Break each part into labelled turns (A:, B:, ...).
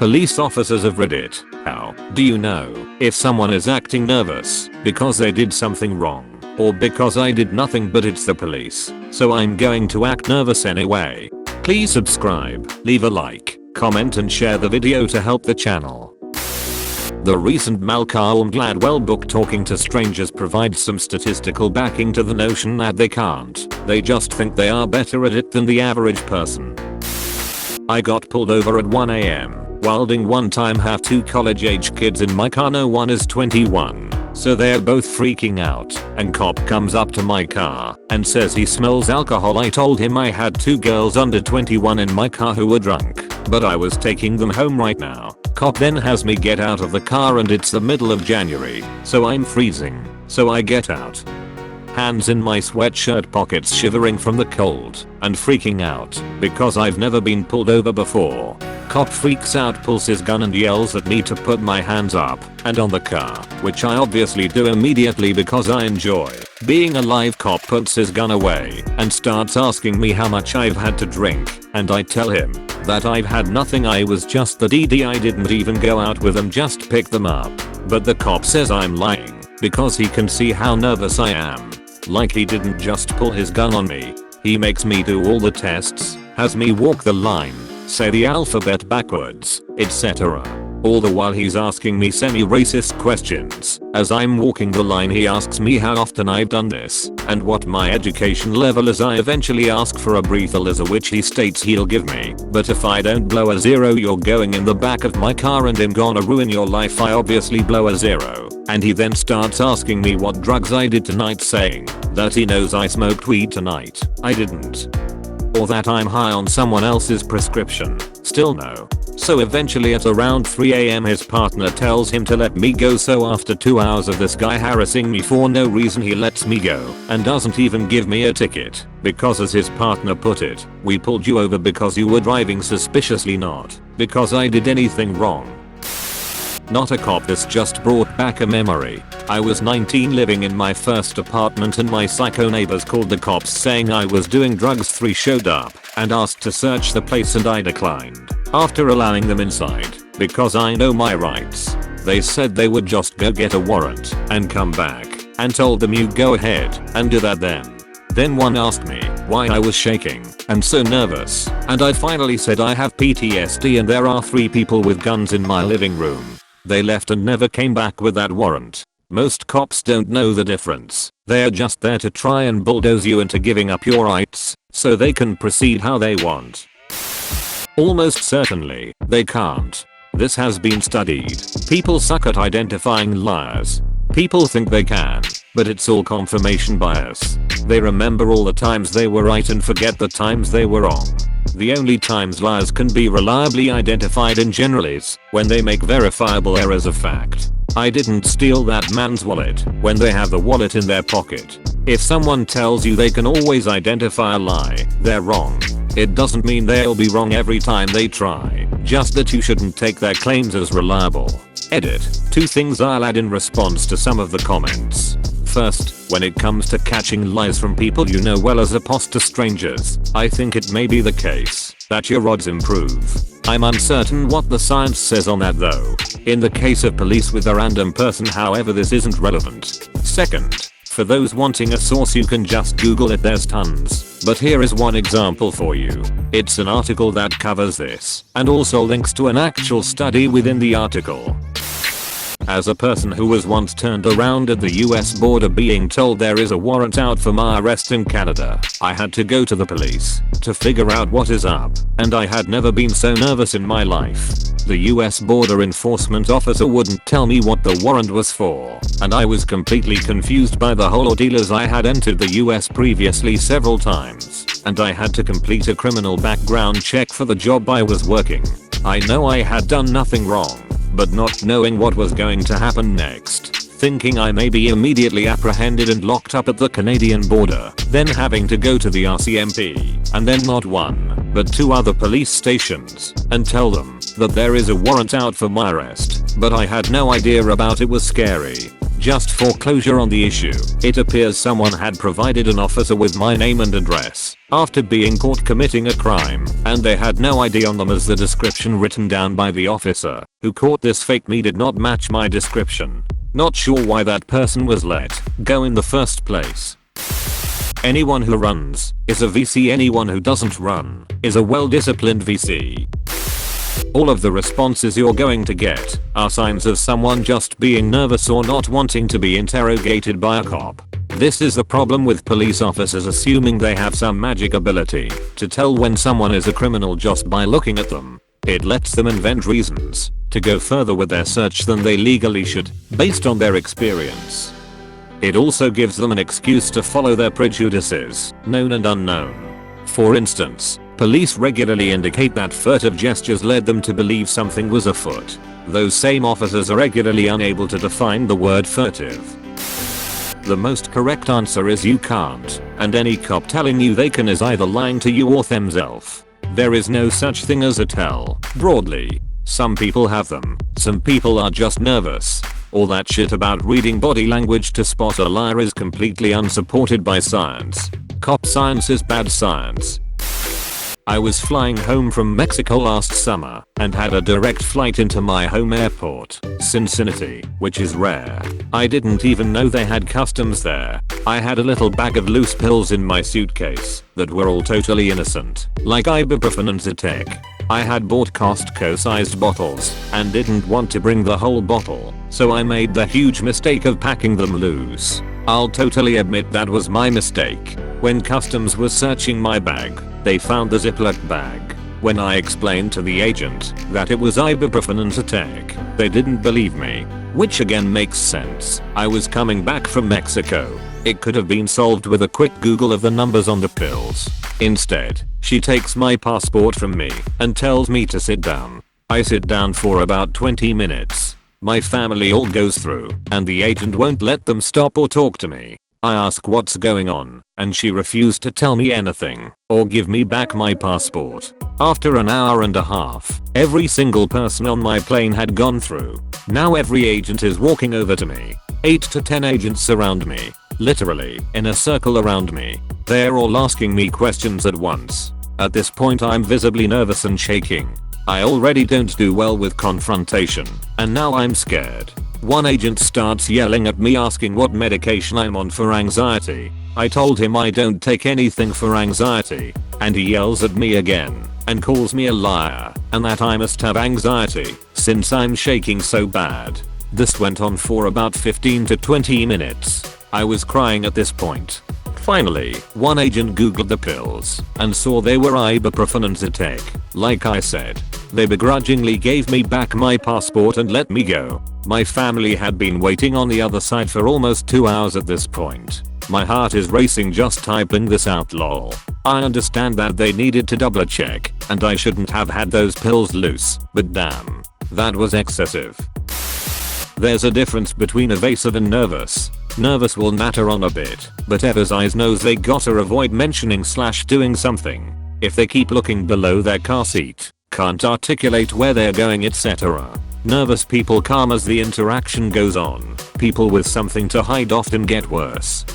A: Police officers of Reddit, how do you know if someone is acting nervous because they did something wrong or because I did nothing but it's the police, so I'm going to act nervous anyway? Please subscribe, leave a like, comment and share the video to help the channel. The recent Malcolm Gladwell book Talking to Strangers provides some statistical backing to the notion that they can't, they just think they are better at it than the average person. I got pulled over at 1 AM. Wilding one time, have two college age kids in my car, no one is 21. So they're both freaking out, and cop comes up to my car and says he smells alcohol. I told him I had two girls under 21 in my car who were drunk, but I was taking them home right now. Cop then has me get out of the car and it's the middle of January, so I'm freezing. So I get out. Hands in my sweatshirt pockets, shivering from the cold and freaking out because I've never been pulled over before. Cop freaks out, pulls his gun and yells at me to put my hands up and on the car, which I obviously do immediately because I enjoy being alive. Cop puts his gun away and starts asking me how much I've had to drink, and I tell him that I've had nothing, I was just the DD, I didn't even go out with them, just pick them up. But the cop says I'm lying because he can see how nervous I am. Like he didn't just pull his gun on me, he makes me do all the tests, has me walk the line, say the alphabet backwards, etc. All the while he's asking me semi-racist questions. As I'm walking the line, he asks me how often I've done this and what my education level is. I eventually ask for a breathalyzer, which he states he'll give me, but if I don't blow a zero you're going in the back of my car and I'm gonna ruin your life. I obviously blow a zero, and he then starts asking me what drugs I did tonight, saying that he knows I smoked weed tonight. I didn't. Or that I'm high on someone else's prescription. Still no. So eventually at around 3 AM his partner tells him to let me go, so after 2 hours of this guy harassing me for no reason he lets me go and doesn't even give me a ticket, because as his partner put it, we pulled you over because you were driving suspiciously, not because I did anything wrong. Not a cop. This just brought back a memory. I was 19, living in my first apartment, and my psycho neighbors called the cops saying I was doing drugs. 3 showed up and asked to search the place and I declined after allowing them inside because I know my rights. They said they would just go get a warrant and come back, and told them you go ahead and do that then. Then one asked me why I was shaking and so nervous, and I finally said I have PTSD and there are 3 people with guns in my living room. They left and never came back with that warrant. Most cops don't know the difference. They're just there to try and bulldoze you into giving up your rights so they can proceed how they want. Almost certainly, they can't. This has been studied. People suck at identifying liars. People think they can, but it's all confirmation bias. They remember all the times they were right and forget the times they were wrong. The only times liars can be reliably identified in general is when they make verifiable errors of fact. I didn't steal that man's wallet, when they have the wallet in their pocket. If someone tells you they can always identify a lie, they're wrong. It doesn't mean they'll be wrong every time they try, just that you shouldn't take their claims as reliable. Edit. 2 things I'll add in response to some of the comments. First, when it comes to catching lies from people you know well as opposed to strangers, I think it may be the case that your odds improve. I'm uncertain what the science says on that though. In the case of police with a random person, however, this isn't relevant. Second, for those wanting a source you can just Google it, there's tons. But here is one example for you. It's an article that covers this, and also links to an actual study within the article. As a person who was once turned around at the US border being told there is a warrant out for my arrest in Canada, I had to go to the police to figure out what is up, and I had never been so nervous in my life. The US border enforcement officer wouldn't tell me what the warrant was for, and I was completely confused by the whole ordeal as I had entered the US previously several times, and I had to complete a criminal background check for the job I was working. I know I had done nothing wrong, but not knowing what was going to happen next, thinking I may be immediately apprehended and locked up at the Canadian border, then having to go to the RCMP, and then not 1, but 2 other police stations, and tell them that there is a warrant out for my arrest, but I had no idea about it was scary. Just for closure on the issue, it appears someone had provided an officer with my name and address, after being caught committing a crime, and they had no ID on them as the description written down by the officer who caught this fake me did not match my description. Not sure why that person was let go in the first place. Anyone who runs is a VC. Anyone who doesn't run is a well-disciplined VC. All of the responses you're going to get are signs of someone just being nervous or not wanting to be interrogated by a cop. This is the problem with police officers assuming they have some magic ability to tell when someone is a criminal just by looking at them. It lets them invent reasons to go further with their search than they legally should, based on their experience. It also gives them an excuse to follow their prejudices, known and unknown. For instance, police regularly indicate that furtive gestures led them to believe something was afoot. Those same officers are regularly unable to define the word furtive. The most correct answer is you can't, and any cop telling you they can is either lying to you or themselves. There is no such thing as a tell, broadly. Some people have them, some people are just nervous. All that shit about reading body language to spot a liar is completely unsupported by science. Cop science is bad science. I was flying home from Mexico last summer and had a direct flight into my home airport, Cincinnati, which is rare. I didn't even know they had customs there. I had a little bag of loose pills in my suitcase that were all totally innocent, like ibuprofen and Zyrtec. I had bought Costco-sized bottles and didn't want to bring the whole bottle, so I made the huge mistake of packing them loose. I'll totally admit that was my mistake. When customs was searching my bag, they found the Ziploc bag. When I explained to the agent that it was ibuprofen and Zyrtec, they didn't believe me, which again makes sense. I was coming back from Mexico. It could have been solved with a quick Google of the numbers on the pills. Instead, she takes my passport from me and tells me to sit down. I sit down for about 20 minutes. My family all goes through, and the agent won't let them stop or talk to me. I ask what's going on, and she refused to tell me anything or give me back my passport. After an hour and a half, every single person on my plane had gone through. Now every agent is walking over to me. 8 to 10 agents surround me, literally in a circle around me. They're all asking me questions at once. At this point I'm visibly nervous and shaking. I already don't do well with confrontation, and now I'm scared. One agent starts yelling at me asking what medication I'm on for anxiety. I told him I don't take anything for anxiety, and he yells at me again and calls me a liar and that I must have anxiety since I'm shaking so bad. This went on for about 15 to 20 minutes. I was crying at this point. Finally, one agent googled the pills and saw they were ibuprofen and Zyrtec. Like I said, they begrudgingly gave me back my passport and let me go. My family had been waiting on the other side for almost 2 hours at this point. My heart is racing just typing this out, lol. I understand that they needed to double check and I shouldn't have had those pills loose, but damn, that was excessive. There's a difference between evasive and nervous. Nervous will natter on a bit, but Eva's eyes knows they gotta avoid mentioning / doing something. If they keep looking below their car seat, can't articulate where they're going, etc. Nervous people calm as the interaction goes on. People with something to hide often get worse.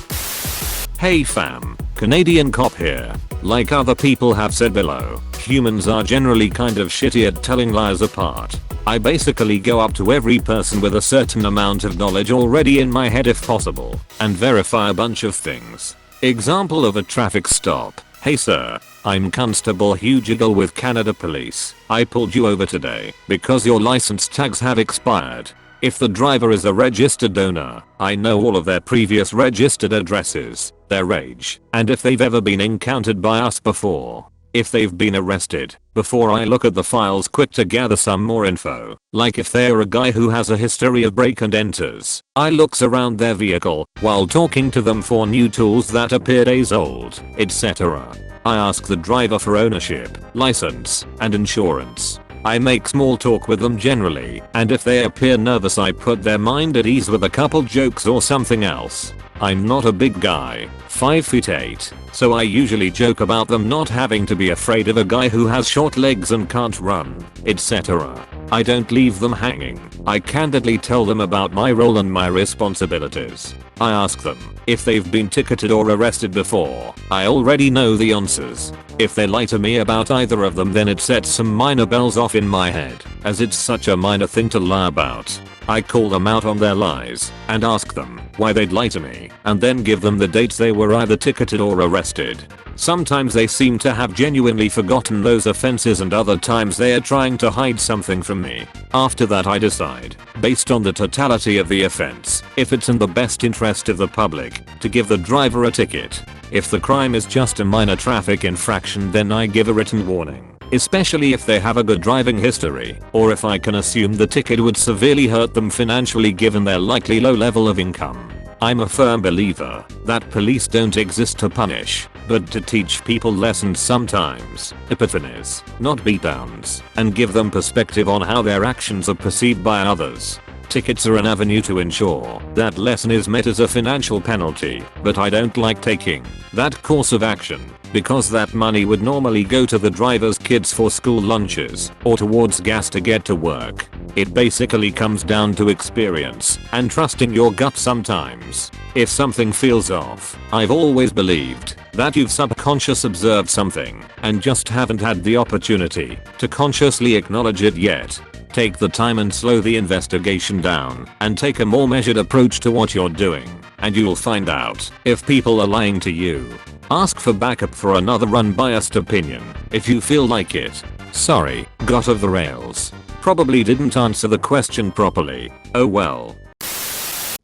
A: Hey fam, Canadian cop here. Like other people have said below, humans are generally kind of shitty at telling lies apart. I basically go up to every person with a certain amount of knowledge already in my head if possible, and verify a bunch of things. Example of a traffic stop. Hey sir, I'm Constable Hugh Jiggle with Canada Police. I pulled you over today because your license tags have expired. If the driver is a registered owner, I know all of their previous registered addresses, their age, and if they've ever been encountered by us before. If they've been arrested, before I look at the files quick to gather some more info, like if they're a guy who has a history of break and enters, I looks around their vehicle while talking to them for new tools that appear days old, etc. I ask the driver for ownership, license, and insurance. I make small talk with them generally, and if they appear nervous I put their mind at ease with a couple jokes or something else. I'm not a big guy, 5'8", so I usually joke about them not having to be afraid of a guy who has short legs and can't run, etc. I don't leave them hanging. I candidly tell them about my role and my responsibilities. I ask them if they've been ticketed or arrested before. I already know the answers. If they lie to me about either of them, then it sets some minor bells off in my head, as it's such a minor thing to lie about. I call them out on their lies and ask them why they'd lie to me, and then give them the dates they were either ticketed or arrested. Sometimes they seem to have genuinely forgotten those offenses, and other times they are trying to hide something from me. After that, I decide, based on the totality of the offense, if it's in the best interest of the public to give the driver a ticket. If the crime is just a minor traffic infraction, then I give a written warning, especially if they have a good driving history, or if I can assume the ticket would severely hurt them financially given their likely low level of income. I'm a firm believer that police don't exist to punish, but to teach people lessons sometimes, epiphanies, not beatdowns, and give them perspective on how their actions are perceived by others. Tickets are an avenue to ensure that lesson is met as a financial penalty, but I don't like taking that course of action, because that money would normally go to the driver's kids for school lunches or towards gas to get to work. It basically comes down to experience and trusting your gut sometimes. If something feels off, I've always believed that you've subconsciously observed something and just haven't had the opportunity to consciously acknowledge it yet. Take the time and slow the investigation down and take a more measured approach to what you're doing, and you'll find out if people are lying to you. Ask for backup for another unbiased opinion if you feel like it. Sorry, got off the rails. Probably didn't answer the question properly. Oh well.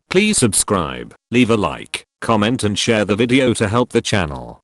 A: Please subscribe, leave a like, comment and share the video to help the channel.